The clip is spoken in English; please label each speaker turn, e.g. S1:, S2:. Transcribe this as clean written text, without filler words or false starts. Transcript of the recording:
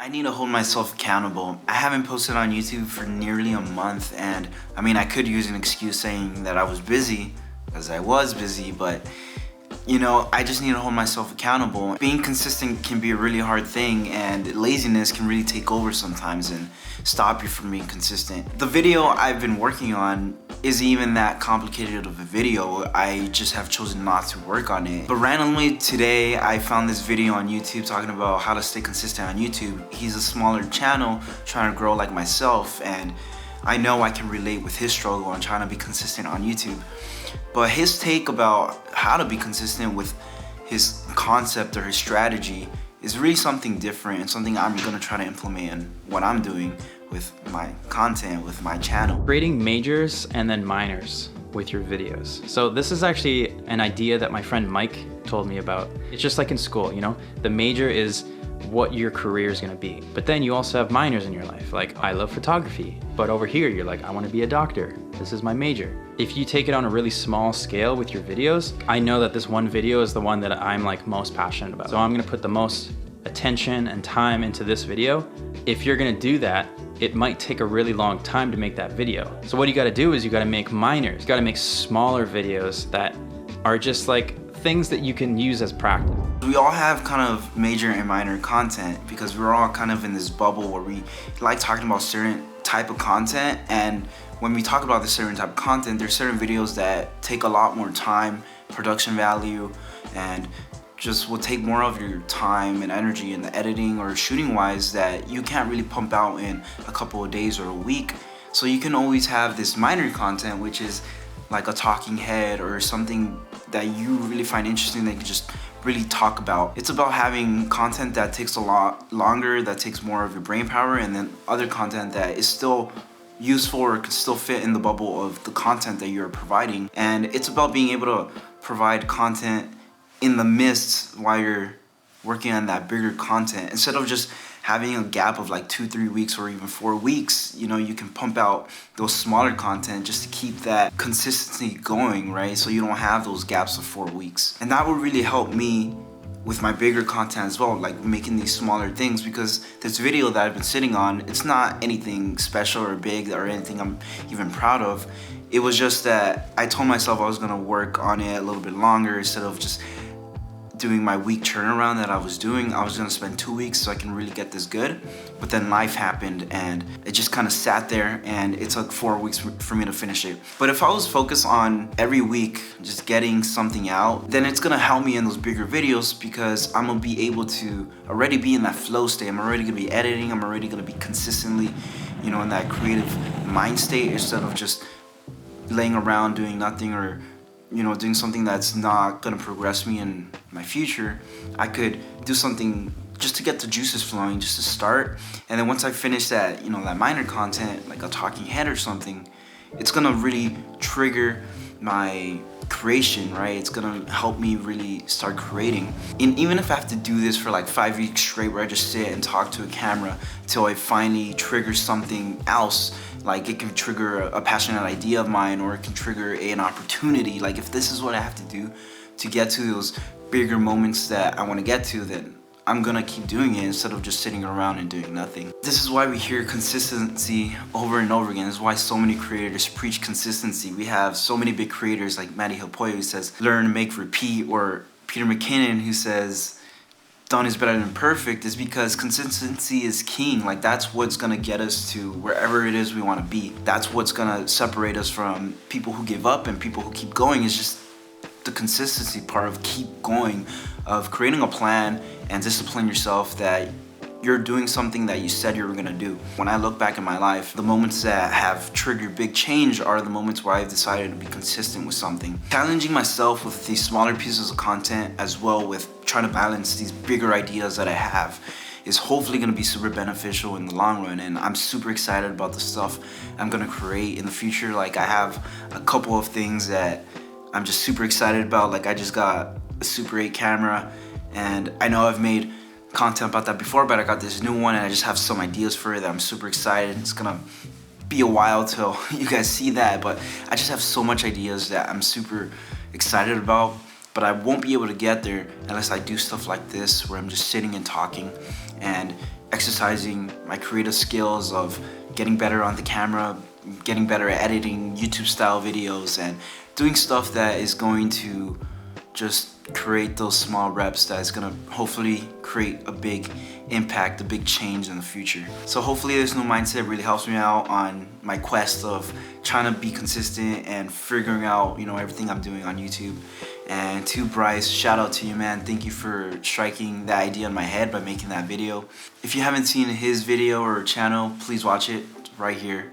S1: I need to hold myself accountable. I haven't posted on YouTube for nearly a month, and I mean, I could use an excuse saying that I was busy, because I was busy, but you know, I just need to hold myself accountable. Being consistent can be a really hard thing, and laziness can really take over sometimes and stop you from being consistent. The video I've been working on isn't even that complicated of a video. I just have chosen not to work on it. But randomly today, I found this video on YouTube talking about how to stay consistent on YouTube. He's a smaller channel trying to grow like myself, and I know I can relate with his struggle on trying to be consistent on YouTube. But his take about how to be consistent with his concept or his strategy is really something different and something I'm gonna try to implement in what I'm doing with my content, with my channel.
S2: Creating majors and then minors with your videos. So this is actually an idea that my friend Mike told me about. It's just like in school, you know, the major is what your career is gonna be. But then you also have minors in your life. Like, I love photography, but over here you're like, I wanna be a doctor. This is my major. If you take it on a really small scale with your videos, I know that this one video is the one that I'm like most passionate about. So I'm gonna put the most attention and time into this video. If you're gonna do that, it might take a really long time to make that video. So what you gotta do is you gotta make minors. You gotta make smaller videos that are just like things that you can use as practice.
S1: We all have kind of major and minor content because we're all kind of in this bubble where we like talking about certain type of content, and when we talk about this certain type of content, there's certain videos that take a lot more time, production value, and just will take more of your time and energy in the editing or shooting wise that you can't really pump out in a couple of days or a week. So you can always have this minor content, which is like a talking head or something that you really find interesting that you can just really talk about. It's about having content that takes a lot longer, that takes more of your brain power, and then other content that is still useful or can still fit in the bubble of the content that you're providing. And it's about being able to provide content in the midst while you're working on that bigger content. Instead of just having a gap of like 2-3 weeks or even 4 weeks, you know, you can pump out those smaller content just to keep that consistency going, right? So you don't have those gaps of 4 weeks. And that would really help me with my bigger content as well, like making these smaller things, because this video that I've been sitting on, it's not anything special or big or anything I'm even proud of. It was just that I told myself I was gonna work on it a little bit longer instead of just doing my week turnaround that I was doing. I was gonna spend 2 weeks so I can really get this good, but then life happened and it just kind of sat there, and it took 4 weeks for me to finish it. But if I was focused on every week just getting something out, then it's gonna help me in those bigger videos, because I'm gonna be able to already be in that flow state. I'm already gonna be editing, I'm already gonna be consistently, you know, in that creative mind state, instead of just laying around doing nothing, or you know, doing something that's not gonna progress me in my future. I could do something just to get the juices flowing, just to start. And then once I finish that, you know, that minor content, like a talking head or something, it's gonna really trigger my creation, right? It's gonna help me really start creating. And even if I have to do this for like 5 weeks straight, where I just sit and talk to a camera till I finally trigger something else, like it can trigger a passionate idea of mine, or it can trigger an opportunity. Like if this is what I have to do to get to those bigger moments that I want to get to, then I'm gonna keep doing it instead of just sitting around and doing nothing. This is why we hear consistency over and over again. This is why so many creators preach consistency. We have so many big creators like Matty Hilpoy, who says learn, make, repeat, or Peter McKinnon, who says done is better than perfect. Is because consistency is king. Like that's what's gonna get us to wherever it is we want to be. That's what's gonna separate us from people who give up and people who keep going. Is just the consistency part of keep going, of creating a plan and discipline yourself that you're doing something that you said you were gonna do. When I look back in my life, the moments that have triggered big change are the moments where I've decided to be consistent with something. Challenging myself with these smaller pieces of content, as well with trying to balance these bigger ideas that I have, is hopefully gonna be super beneficial in the long run. And I'm super excited about the stuff I'm gonna create in the future. Like I have a couple of things that I'm just super excited about. Like I just got a Super 8 camera, and I know I've made content about that before, but I got this new one and I just have some ideas for it that I'm super excited. It's gonna be a while till you guys see that, but I just have so much ideas that I'm super excited about. But I won't be able to get there unless I do stuff like this, where I'm just sitting and talking and exercising my creative skills of getting better on the camera, getting better at editing YouTube style videos, and doing stuff that is going to just create those small reps that is gonna hopefully create a big impact, a big change in the future. So hopefully this new mindset really helps me out on my quest of trying to be consistent and figuring out, you know, everything I'm doing on YouTube. And to Bryce, shout out to you, man. Thank you for striking that idea in my head by making that video. If you haven't seen his video or channel, please watch it. It's right here.